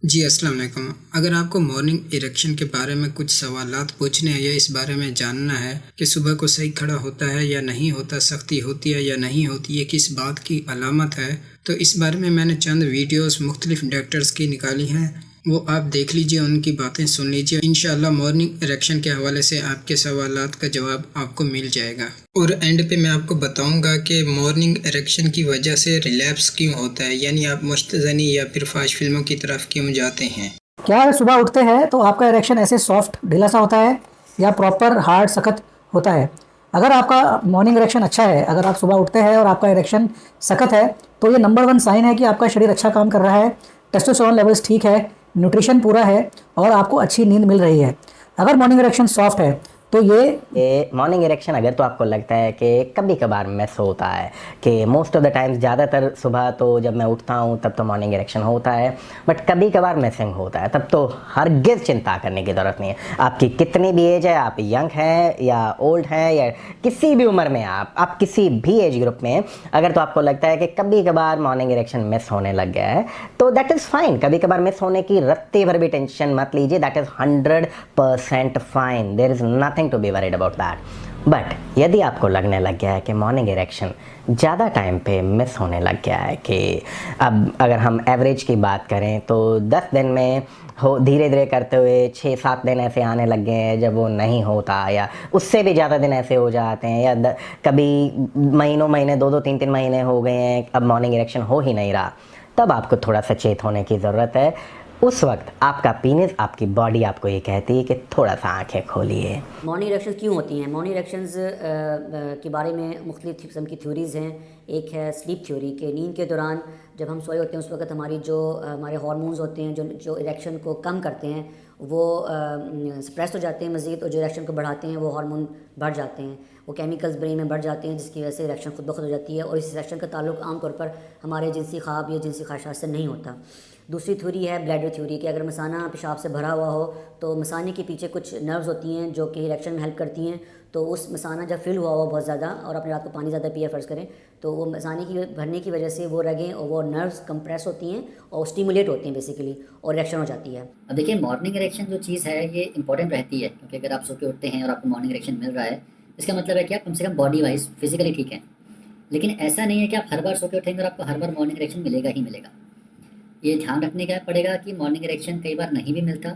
जी, अस्सलाम वालेकुम। अगर आपको मॉर्निंग इरेक्शन के बारे में कुछ सवालात पूछने हैं या इस बारे में जानना है कि सुबह को सही खड़ा होता है या नहीं होता, सख्ती होती है या नहीं होती, ये किस बात की अलामत है, तो इस बारे में मैंने चंद वीडियोस मुख्तलिफ डॉक्टर्स की निकाली हैं। वो आप देख लीजिए, उनकी बातें सुन लीजिए। इंशाअल्लाह मॉर्निंग इरेक्शन के हवाले से आपके सवालात का जवाब आपको मिल जाएगा। और एंड पे मैं आपको बताऊंगा कि मॉर्निंग इरेक्शन की वजह से रिलैप्स क्यों होता है, यानी आप मुस्तज़नी या फिर फाश फिल्मों की तरफ क्यों जाते हैं। क्या है, सुबह उठते हैं तो आपका इरेक्शन ऐसे सॉफ्ट ढीला सा होता है या प्रॉपर हार्ड सख्त होता है। अगर आपका मॉर्निंग इरेक्शन अच्छा है, अगर आप सुबह उठते हैं और आपका इरेक्शन सख्त है, तो ये नंबर 1 साइन है कि आपका शरीर अच्छा काम कर रहा है, टेस्टोस्टेरोन लेवल्स ठीक है, न्यूट्रिशन पूरा है और आपको अच्छी नींद मिल रही है। अगर मॉर्निंग इरेक्शन सॉफ्ट है तो ये मॉर्निंग इरेक्शन अगर तो आपको लगता है कि कभी कभार मिस होता है, कि मोस्ट ऑफ द टाइम्स ज़्यादातर सुबह तो जब मैं उठता हूँ तब तो मॉर्निंग इरेक्शन होता है, बट कभी कभार मिसिंग होता है, तब तो हरगिज़ चिंता करने की ज़रूरत नहीं है। आपकी कितनी भी एज है, आप यंग हैं या ओल्ड हैं या किसी भी उम्र में, आप किसी भी एज ग्रुप में, अगर तो आपको लगता है कि कभी कभार मॉर्निंग इरेक्शन मिस होने लग गया है तो दैट इज़ फाइन। कभी कभार मिस होने की रत्ती भर भी टेंशन मत लीजिए, that is 100% fine, there is nothing to be worried about that. But यदि आपको लगने लग गया है कि मॉर्निंग इरेक्शन ज़्यादा टाइम पे मिस होने लग गया है, कि अब अगर हम एवरेज की बात करें तो 10 दिन में हो, धीरे धीरे करते हुए 6-7 दिन ऐसे आने लग गए हैं जब वो नहीं होता, या उससे भी ज़्यादा दिन ऐसे हो जाते हैं, या कभी महीने 2-3 महीने हो गए हैं अब मॉर्निंग इरेक्शन हो ही नहीं रहा, तब आपको थोड़ा सचेत होने की ज़रूरत है। उस वक्त आपका पीनिस, आपकी बॉडी आपको ये कहती है कि थोड़ा सा आंखें खोलिए। मॉर्निंग इरेक्शंस क्यों होती हैं? मॉर्निंग इरेक्शंस के बारे में मुख्तलिफ किस्म की थ्योरीज़ हैं। एक है स्लीप थ्योरी, कि नींद के दौरान जब हम सोए होते हैं उस वक्त हमारी जो हमारे हार्मोन्स होते हैं जो इरेक्शन को कम करते हैं वो सप्रेस हो जाते हैं मज़ीद, और जो इरेक्शन को बढ़ाते हैं वो हार्मोन बढ़ जाते हैं, वो केमिकल्स ब्रेन में बढ़ जाते हैं जिसकी वजह से इरेक्शन खुद ब खुद हो जाती है। और इस इरेक्शन का ताल्लुक आमतौर पर हमारे जिनसी ख्वाब या जिनसी ख्वाहिशात से नहीं होता। दूसरी थ्योरी है ब्लैडर थ्योरी, कि अगर मसाना पेशाब से भरा हुआ हो तो मसाने के पीछे कुछ नर्व्स होती हैं जो कि इरेक्शन में हेल्प करती हैं, तो उस मसाना जब फिल हुआ हो बहुत ज़्यादा और अपने रात को पानी ज़्यादा पिया फ़र्ज़ करें, तो वो मसाने की भरने की वजह से वो रगें और वो नर्व्स कंप्रेस होती हैं और स्टिमुलेट होती हैं बेसिकली, और इरेक्शन हो जाती है। अब देखिए, मॉर्निंग इरेक्शन जो चीज़ है ये इंपॉर्टेंट रहती है, क्योंकि अगर आप सो के उठते हैं और आपको मॉर्निंग इरेक्शन मिल रहा है, इसका मतलब है कि आप कम से कम बॉडी वाइज फिजिकली ठीक हैं। लेकिन ऐसा नहीं है कि आप हर बार सो के उठेंगे और आपको हर बार मॉर्निंग इरेक्शन मिलेगा ही मिलेगा। ये ध्यान रखने का पड़ेगा कि मॉर्निंग इरेक्शन कई बार नहीं भी मिलता।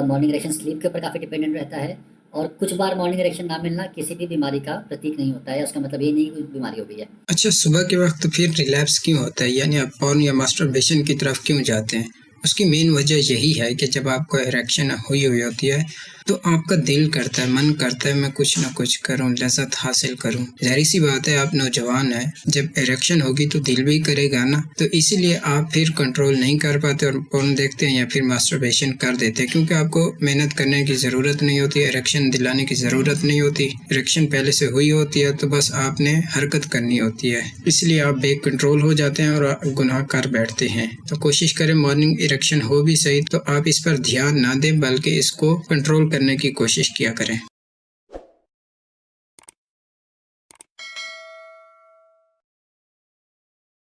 मॉर्निंग इरेक्शन स्लीप के ऊपर काफ़ी डिपेंडेंट रहता है, और कुछ बार मॉर्निंग इरेक्शन ना मिलना किसी भी बीमारी का प्रतीक नहीं होता है, उसका मतलब ये नहीं कि कोई बीमारी हो गई है। अच्छा, सुबह के वक्त फिर रिलैप्स क्यों होता है, यानी आप पॉर्न या मास्टरबेशन की तरफ क्यों जाते हैं। उसकी मेन वजह यही है कि जब आपको इरेक्शन हुई होती है तो आपका दिल करता है, मन करता है मैं कुछ ना कुछ करूं, लज़्ज़त हासिल करूं। ज़ाहिर सी बात है, आप नौजवान हैं, जब इरेक्शन होगी तो दिल भी करेगा ना, तो इसीलिए आप फिर कंट्रोल नहीं कर पाते और पोर्न देखते हैं या फिर मास्टरबेशन कर देते हैं, क्योंकि आपको मेहनत करने की ज़रूरत नहीं होती, इरेक्शन दिलाने की ज़रूरत नहीं होती। इरेक्शन पहले से हुई होती है तो बस आपने हरकत करनी होती है, इसलिए आप बेकंट्रोल हो जाते हैं और गुनाह कर बैठते हैं। तो कोशिश करें मॉर्निंग इरेक्शन हो भी सही तो आप इस पर ध्यान ना दें, बल्कि इसको कंट्रोल करने की कोशिश किया करें।